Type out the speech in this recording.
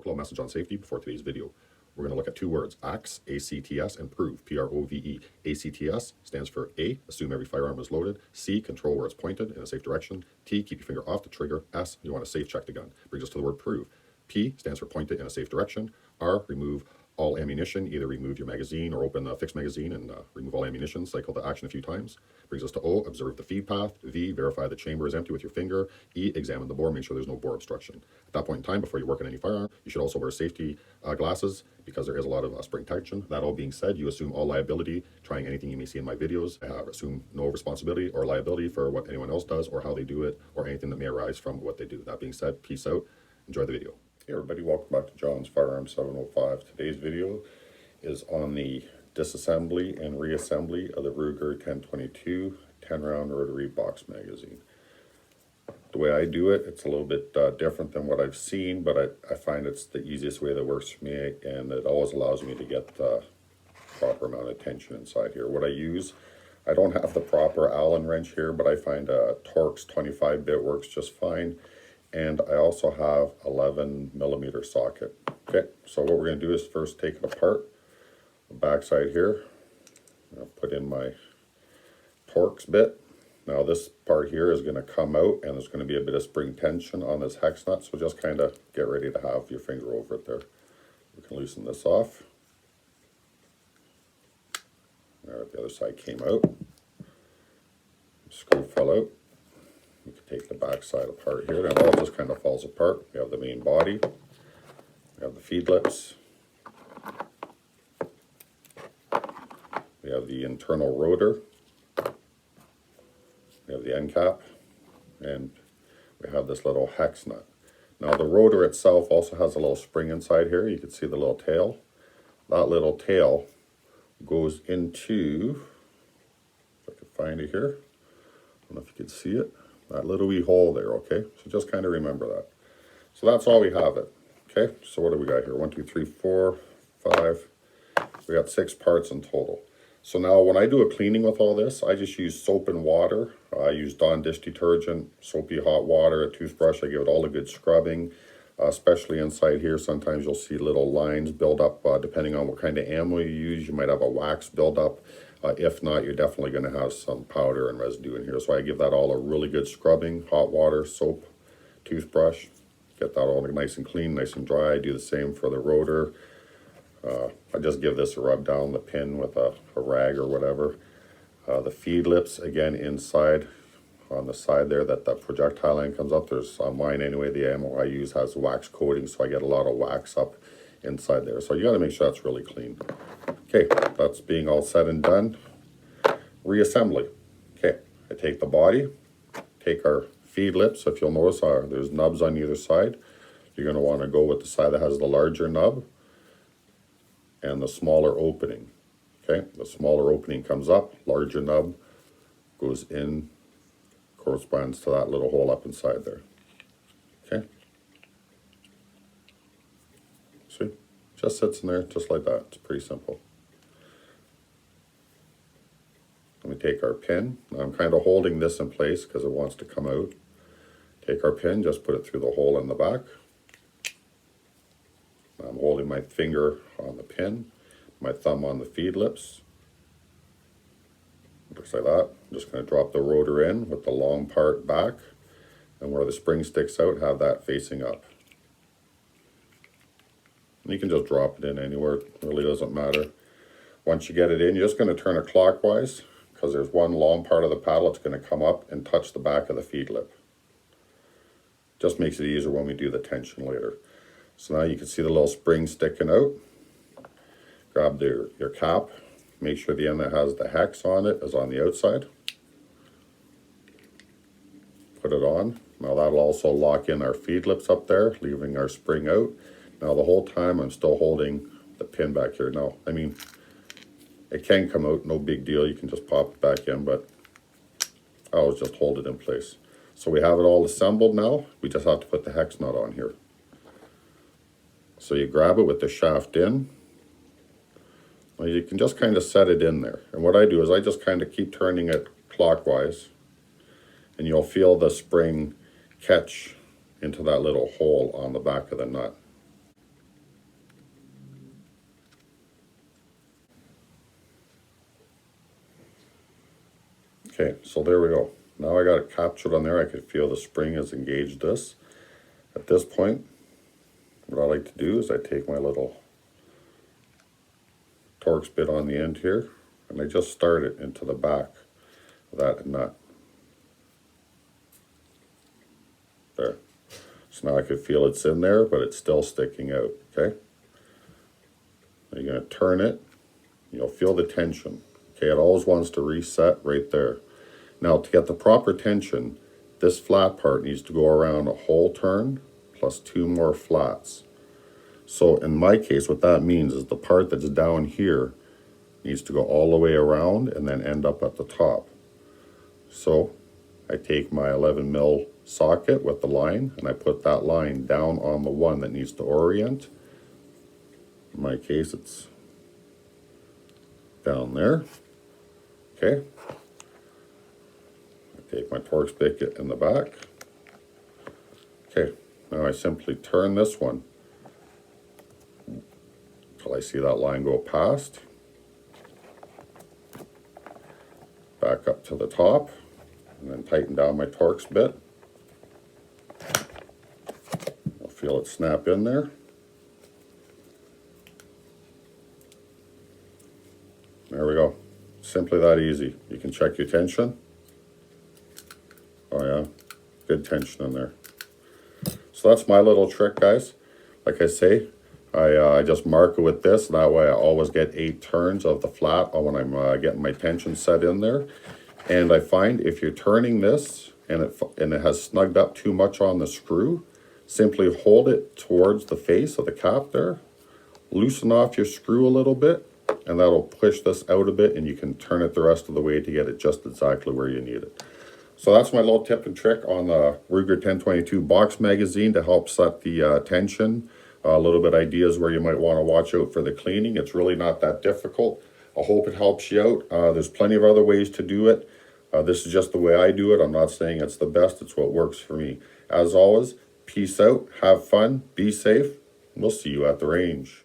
Quick little message on safety before today's video. We're going to look at two words, ACTS, A-C-T-S, and PROVE, P-R-O-V-E. A-C-T-S stands for A, assume every firearm is loaded. C, control where it's pointed in a safe direction. T, keep your finger off the trigger. S, you want to safe check the gun. Brings us to the word PROVE. P stands for point it in a safe direction. R, remove all ammunition, either remove your magazine or open a fixed magazine and remove all ammunition. Cycle the action a few times. Brings us to O, observe the feed path. V, verify the chamber is empty with your finger. E, examine the bore, make sure there's no bore obstruction. At that point in time, before you work on any firearm, you should also wear safety glasses because there is a lot of spring tension. That all being said, you assume all liability. Trying anything you may see in my videos, assume no responsibility or liability for what anyone else does or how they do it or anything that may arise from what they do. That being said, peace out. Enjoy the video. Hey everybody, welcome back to John's Firearm 705. Today's video is on the disassembly and reassembly of the Ruger 1022 10-round rotary box magazine. The way I do it, it's a little bit different than what I've seen, but I find it's the easiest way that works for me, and it always allows me to get the proper amount of tension inside here. What I use, I don't have the proper Allen wrench here, but I find a Torx 25-bit works just fine. And I also have 11mm socket. Okay, so what we're going to do is first take it apart. The back side here, I'll put in my Torx bit. Now this part here is going to come out and there's going to be a bit of spring tension on this hex nut, so just kind of get ready to have your finger over it there. We can loosen this off. There, the other side came out. Screw fell out. You can take the back side apart here, and it all just kind of falls apart. We have the main body, we have the feed lips, we have the internal rotor, we have the end cap, and we have this little hex nut. Now the rotor itself also has a little spring inside here. You can see the little tail. That little tail goes into, if I can find it here, I don't know if you can see it, that little wee hole there, okay? So just kind of remember that. So that's all we have it, okay? So what do we got here? 1, 2, 3, 4, 5. We got 6 parts in total. So now when I do a cleaning with all this, I just use soap and water. I use Dawn dish detergent, soapy hot water, a toothbrush. I give it all a good scrubbing, especially inside here. Sometimes you'll see little lines build up depending on what kind of ammo you use. You might have a wax build up. If not, you're definitely going to have some powder and residue in here. So I give that all a really good scrubbing, hot water, soap, toothbrush. Get that all nice and clean, nice and dry. I do the same for the rotor. I just give this a rub down the pin with a rag or whatever. The feed lips, again, inside, on the side there that the projectile line comes up. There's, on mine anyway, the ammo I use has wax coating, so I get a lot of wax up inside there. So you got to make sure that's really clean. Okay, that's being all said and done. Reassembly. Okay, I take the body, take our feed lips. If you'll notice, there's nubs on either side. You're going to want to go with the side that has the larger nub and the smaller opening. Okay, the smaller opening comes up, larger nub goes in, corresponds to that little hole up inside there. Okay. See, just sits in there just like that. It's pretty simple. Let me take our pin. Now I'm kind of holding this in place because it wants to come out. Take our pin, just put it through the hole in the back. I'm holding my finger on the pin, my thumb on the feed lips. Looks like that. I'm just going to drop the rotor in with the long part back, and where the spring sticks out, have that facing up. And you can just drop it in anywhere, it really doesn't matter. Once you get it in, you're just going to turn it clockwise, because there's one long part of the paddle that's going to come up and touch the back of the feed lip. Just makes it easier when we do the tension later. So now you can see the little spring sticking out. Grab your cap. Make sure the end that has the hex on it is on the outside. Put it on. Now that'll also lock in our feed lips up there, leaving our spring out. Now the whole time I'm still holding the pin back here. Now, I mean, it can come out, no big deal. You can just pop it back in, but I always just hold it in place. So we have it all assembled now. We just have to put the hex nut on here. So you grab it with the shaft in. Well, you can just kind of set it in there. And what I do is I just kind of keep turning it clockwise, and you'll feel the spring catch into that little hole on the back of the nut. Okay, so there we go. Now I got it captured on there. I could feel the spring has engaged this. At this point, what I like to do is I take my little Torx bit on the end here, and I just start it into the back of that nut. There. So now I can feel it's in there, but it's still sticking out, okay? Now you're going to turn it. You'll feel the tension. Okay, it always wants to reset right there. Now to get the proper tension, this flat part needs to go around a whole turn plus 2 more flats. So in my case, what that means is the part that's down here needs to go all the way around and then end up at the top. So I take my 11 mil socket with the line and I put that line down on the one that needs to orient. In my case, it's down there. Okay. I take my Torx bit in the back. Okay, now I simply turn this one until I see that line go past. Back up to the top, and then tighten down my Torx bit. You'll feel it snap in there. There we go. Simply that easy. You can check your tension. Oh yeah, good tension in there. So that's my little trick, guys. Like I say, I just mark it with this. That way I always get 8 turns of the flat when I'm getting my tension set in there. And I find if you're turning this and it has snugged up too much on the screw, simply hold it towards the face of the cap there. Loosen off your screw a little bit, and that'll push this out a bit, and you can turn it the rest of the way to get it just exactly where you need it. So that's my little tip and trick on the Ruger 1022 box magazine to help set the tension. A little bit ideas where you might want to watch out for the cleaning. It's really not that difficult. I hope it helps you out. There's plenty of other ways to do it. This is just the way I do it. I'm not saying it's the best. It's what works for me. As always, peace out, have fun, be safe. We'll see you at the range.